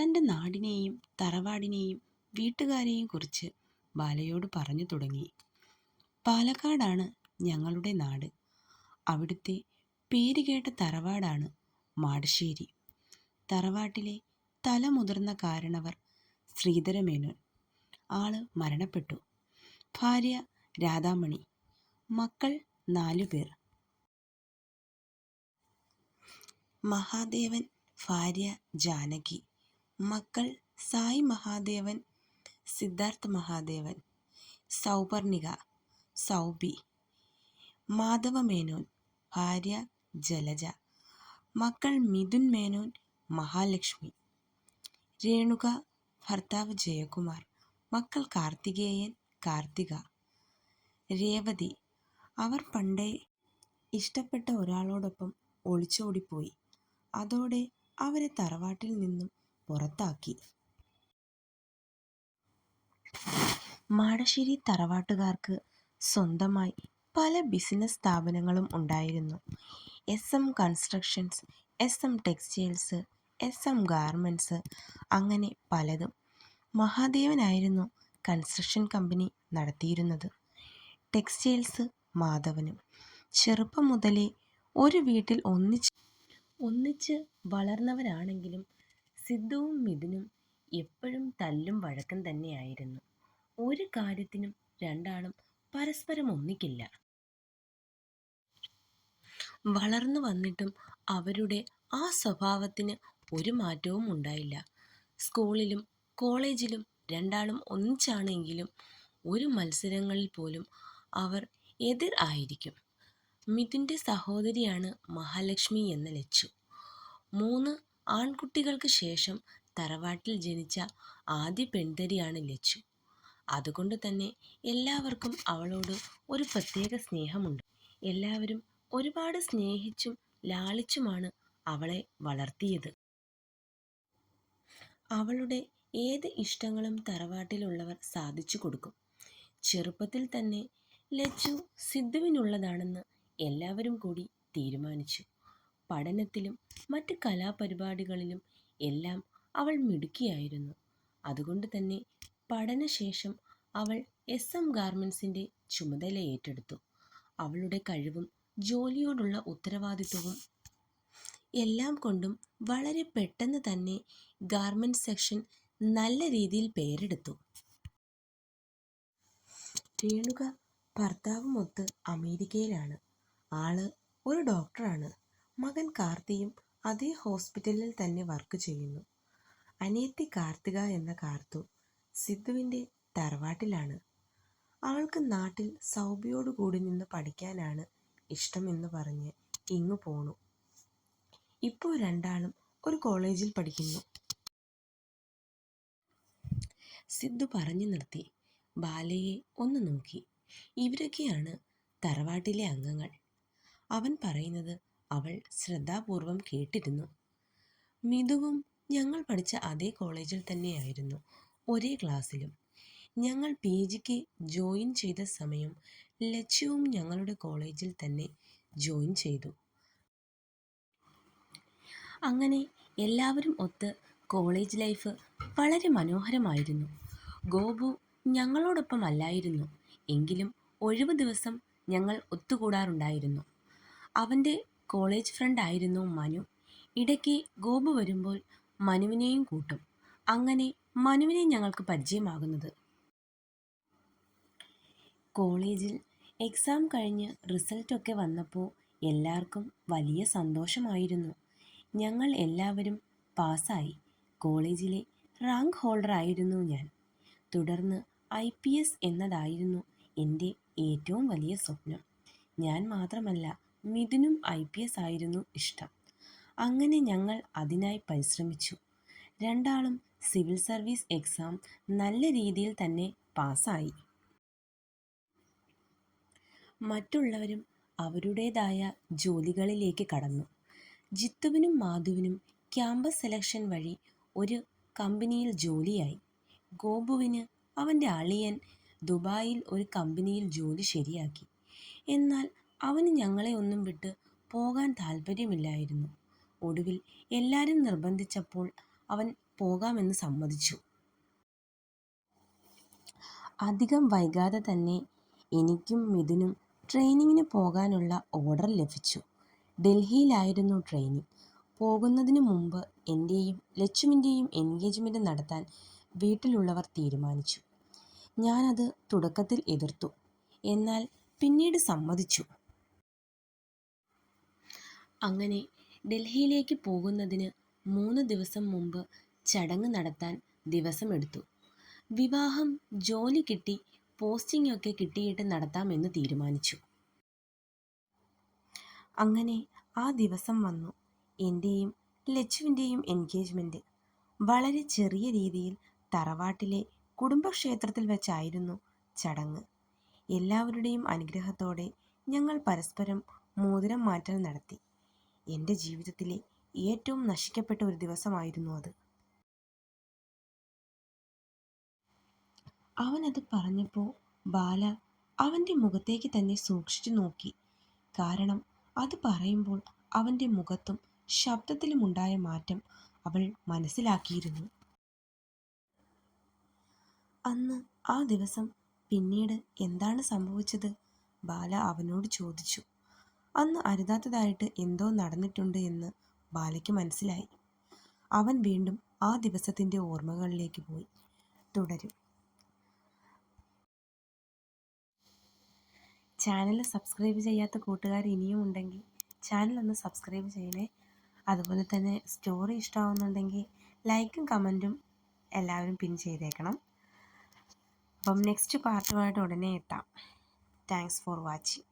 തൻ്റെ നാടിനെയും തറവാടിനെയും വീട്ടുകാരെയും കുറിച്ച് ബാലയോട് പറഞ്ഞു തുടങ്ങി. പാലക്കാടാണ് ഞങ്ങളുടെ നാട്. അവിടുത്തെ പേരുകേട്ട തറവാടാണ് മാടശ്ശേരി. തറവാട്ടിലെ തലമുതിർന്ന കാരണവർ ശ്രീധരമേനോൻ. ആള് മരണപ്പെട്ടു. ഭാര്യ രാധാമണി. മക്കൾ 4 പേർ. മഹാദേവൻ, ഭാര്യ ജാനകി. മക്കൾ സായി മഹാദേവൻ, സിദ്ധാർത്ഥ മഹാദേവൻ, സൗപർണിക, സൗബി. മാധവമേനോൻ, ഭാര്യ ജലജ. മക്കൾ മിഥുൻ മേനോൻ, മഹാലക്ഷ്മി. രേണുക, ഭർത്താവ് ജയകുമാർ. മക്കൾ കാർത്തികേയൻ, കാർത്തിക. രേവതി. അവർ പണ്ടേ ഇഷ്ടപ്പെട്ട ഒരാളോടൊപ്പം ഒളിച്ചോടിപ്പോയി. അതോടെ അവരെ തറവാട്ടിൽ നിന്നും പുറത്താക്കി. മാടശ്ശേരി തറവാട്ടുകാർക്ക് സ്വന്തമായി പല ബിസിനസ് സ്ഥാപനങ്ങളും ഉണ്ടായിരുന്നു. SM constructions, SM textiles, SM garments, അങ്ങനെ പലതും. മഹാദേവനായിരുന്നു കൺസ്ട്രക്ഷൻ കമ്പനി നടത്തിയിരുന്നത്. ടെക്സ്റ്റൈൽസ് മാധവനും. ചെറുപ്പം മുതലേ ഒരു വീട്ടിൽ ഒന്നിച്ച് വളർന്നവരാണെങ്കിലും സിദ്ധുവും മിഥുനും എപ്പോഴും തല്ലും വഴക്കം തന്നെയായിരുന്നു. ഒരു കാര്യത്തിനും രണ്ടാളും പരസ്പരം ഒന്നിക്കില്ല. വളർന്നു വന്നിട്ടും അവരുടെ ആ സ്വഭാവത്തിന് ഒരു മാറ്റവും ഉണ്ടായില്ല. സ്കൂളിലും കോളേജിലും രണ്ടാളും ഒന്നിച്ചാണെങ്കിലും ഒരു മത്സരങ്ങളിൽ പോലും അവർ എതിർ ആയിരിക്കും. മിഥുൻ്റെ സഹോദരിയാണ് മഹാലക്ഷ്മി എന്ന ലച്ചു. 3 ആൺകുട്ടികൾക്ക് ശേഷം തറവാട്ടിൽ ജനിച്ച ആദ്യ പെൺതരിയാണ് ലച്ചു. അതുകൊണ്ട് തന്നെ എല്ലാവർക്കും അവളോട് ഒരു പ്രത്യേക സ്നേഹമുണ്ട്. എല്ലാവരും ഒരുപാട് സ്നേഹിച്ചും ലാളിച്ചുമാണ് അവളെ വളർത്തിയത്. അവളുടെ ഏത് ഇഷ്ടങ്ങളും തറവാട്ടിലുള്ളവർ സാധിച്ചു കൊടുക്കും. ചെറുപ്പത്തിൽ തന്നെ ലച്ചു സിദ്ധുവിനുള്ളതാണെന്ന് എല്ലാവരും കൂടി തീരുമാനിച്ചു. പഠനത്തിലും മറ്റ് കലാപരിപാടികളിലും എല്ലാം അവൾ മിടുക്കിയായിരുന്നു. അതുകൊണ്ട് തന്നെ പഠനശേഷം അവൾ SM ഗാർമെൻറ്റ്സിൻ്റെ ചുമതല ഏറ്റെടുത്തു. അവളുടെ കഴിവും ജോലിയോടുള്ള ഉത്തരവാദിത്വവും എല്ലാം കൊണ്ടും വളരെ പെട്ടെന്ന് തന്നെ ഗാർമെൻറ് സെക്ഷൻ നല്ല രീതിയിൽ പേരെടുത്തു. രേണുക ഭർത്താവുമൊത്ത് അമേരിക്കയിലാണ്. ആള് ഒരു ഡോക്ടറാണ്. മകൻ കാർത്തിയും അതേ ഹോസ്പിറ്റലിൽ തന്നെ വർക്ക് ചെയ്യുന്നു. അനിയത്തി കാർത്തിക എന്ന കാർത്തു സിദ്ധുവിൻ്റെ തറവാട്ടിലാണ്. അവൾക്ക് നാട്ടിൽ സൗബിയോട് കൂടി നിന്ന് പഠിക്കാനാണ് ഇഷ്ടമെന്ന് പറഞ്ഞ് ഇങ്ങു പോണു. ഇപ്പോൾ രണ്ടാളും ഒരു കോളേജിൽ പഠിക്കുന്നു. സിദ്ധു പറഞ്ഞു നിർത്തി. ബാലയെ ഒന്ന് നോക്കി. ഇവരൊക്കെയാണ് തറവാട്ടിലെ അംഗങ്ങൾ. അവൻ പറയുന്നത് അവൾ ശ്രദ്ധാപൂർവം കേട്ടിരുന്നു. മിഥുവും ഞങ്ങൾ പഠിച്ച അതേ കോളേജിൽ തന്നെയായിരുന്നു, ഒരേ ക്ലാസ്സിലും. ഞങ്ങൾ PGക്ക് ജോയിൻ ചെയ്ത സമയം ലച്ചുവും ഞങ്ങളുടെ കോളേജിൽ തന്നെ ജോയിൻ ചെയ്തു. അങ്ങനെ എല്ലാവരും ഒത്ത് കോളേജ് ലൈഫ് വളരെ മനോഹരമായിരുന്നു. ഗോപു ഞങ്ങളോടൊപ്പം അല്ലായിരുന്നു എങ്കിലും ഒഴിവ് ദിവസം ഞങ്ങൾ ഒത്തുകൂടാറുണ്ടായിരുന്നു. അവൻ്റെ കോളേജ് ഫ്രണ്ട് ആയിരുന്നു മനു. ഇടയ്ക്ക് ഗോപു വരുമ്പോൾ മനുവിനെയും കൂട്ടും. അങ്ങനെ മനുവിനെ ഞങ്ങൾക്ക് പരിചയമാകുന്നത്. കോളേജിൽ എക്സാം കഴിഞ്ഞ് റിസൾട്ടൊക്കെ വന്നപ്പോൾ എല്ലാവർക്കും വലിയ സന്തോഷമായിരുന്നു. ഞങ്ങൾ എല്ലാവരും പാസ്സായി. കോളേജിലെ റാങ്ക് ഹോൾഡർ ആയിരുന്നു ഞാൻ. തുടർന്ന് IPS എന്നതായിരുന്നു എൻ്റെ ഏറ്റവും വലിയ സ്വപ്നം. ഞാൻ മാത്രമല്ല, മിഥുനും IPS ആയിരുന്നു ഇഷ്ടം. അങ്ങനെ ഞങ്ങൾ അതിനായി പരിശ്രമിച്ചു. രണ്ടാളും സിവിൽ സർവീസ് എക്സാം നല്ല രീതിയിൽ തന്നെ പാസ്സായി. മറ്റുള്ളവരും അവരുടേതായ ജോലികളിലേക്ക് കടന്നു. ജിത്തുവിനും മാധുവിനും ക്യാമ്പസ് സെലക്ഷൻ വഴി ഒരു കമ്പനിയിൽ ജോലിയായി. ഗോപുവിന് അവൻ്റെ അളിയൻ ദുബായിൽ ഒരു കമ്പനിയിൽ ജോലി ശരിയാക്കി. എന്നാൽ അവന് ഞങ്ങളെ ഒന്നും വിട്ട് പോകാൻ താല്പര്യമില്ലായിരുന്നു. ഒടുവിൽ എല്ലാവരും നിർബന്ധിച്ചപ്പോൾ അവൻ പോകാമെന്ന് സമ്മതിച്ചു. അധികം വൈകാതെ തന്നെ എനിക്കും മിഥുനും ട്രെയിനിങ്ങിന് പോകാനുള്ള ഓർഡർ ലഭിച്ചു. ഡൽഹിയിലായിരുന്നു ട്രെയിനിങ്. പോകുന്നതിനു മുമ്പ് എൻ്റെയും ലച്ചുവിൻ്റെയും എൻഗേജ്മെൻ്റ് നടത്താൻ വീട്ടിലുള്ളവർ തീരുമാനിച്ചു. ഞാനത് തുടക്കത്തിൽ എതിർത്തു, എന്നാൽ പിന്നീട് സമ്മതിച്ചു. അങ്ങനെ ഡൽഹിയിലേക്ക് പോകുന്നതിന് 3 ദിവസം മുമ്പ് ചടങ്ങ് നടത്താൻ ദിവസമെടുത്തു. വിവാഹം ജോലി കിട്ടി പോസ്റ്റിംഗ് ഒക്കെ കിട്ടിയിട്ട് നടത്താമെന്ന് തീരുമാനിച്ചു. അങ്ങനെ ആ ദിവസം വന്നു. എൻ്റെയും ലച്ചുവിൻ്റെയും എൻഗേജ്മെൻറ്റ് വളരെ ചെറിയ രീതിയിൽ തറവാട്ടിലെ കുടുംബക്ഷേത്രത്തിൽ വെച്ചായിരുന്നു ചടങ്ങ്. എല്ലാവരുടെയും അനുഗ്രഹത്തോടെ ഞങ്ങൾ പരസ്പരം മോതിരം മാറ്റൽ നടത്തി. എൻ്റെ ജീവിതത്തിലെ ഏറ്റവും നശിക്കപ്പെട്ട ഒരു ദിവസമായിരുന്നു അത്. അവനത് പറഞ്ഞപ്പോൾ ബാല അവൻ്റെ മുഖത്തേക്ക് തന്നെ സൂക്ഷിച്ചു നോക്കി. കാരണം അത് പറയുമ്പോൾ അവൻ്റെ മുഖത്തും ശബ്ദത്തിലുമുണ്ടായ മാറ്റം അവൾ മനസ്സിലാക്കിയിരുന്നു. അന്ന് ആ ദിവസം പിന്നീട് എന്താണ് സംഭവിച്ചത്? ബാല അവനോട് ചോദിച്ചു. അന്ന് അരുതാത്തതായിട്ട് എന്തോ നടന്നിട്ടുണ്ട് എന്ന് ബാലയ്ക്ക് മനസ്സിലായി. അവൻ വീണ്ടും ആ ദിവസത്തിൻ്റെ ഓർമ്മകളിലേക്ക് പോയി. തുടരും. ചാനൽ സബ്സ്ക്രൈബ് ചെയ്യാത്ത കൂട്ടുകാർ ഇനിയും ഉണ്ടെങ്കിൽ ചാനൽ ഒന്ന് സബ്സ്ക്രൈബ് ചെയ്യണേ. അതുപോലെ തന്നെ സ്റ്റോറി ഇഷ്ടമാവുന്നുണ്ടെങ്കിൽ ലൈക്കും കമൻറ്റും എല്ലാവരും പിൻ ചെയ്തേക്കണം. അപ്പം നെക്സ്റ്റ് പാർട്ടുമായിട്ട് ഉടനെ എത്താം. Thanks for watching.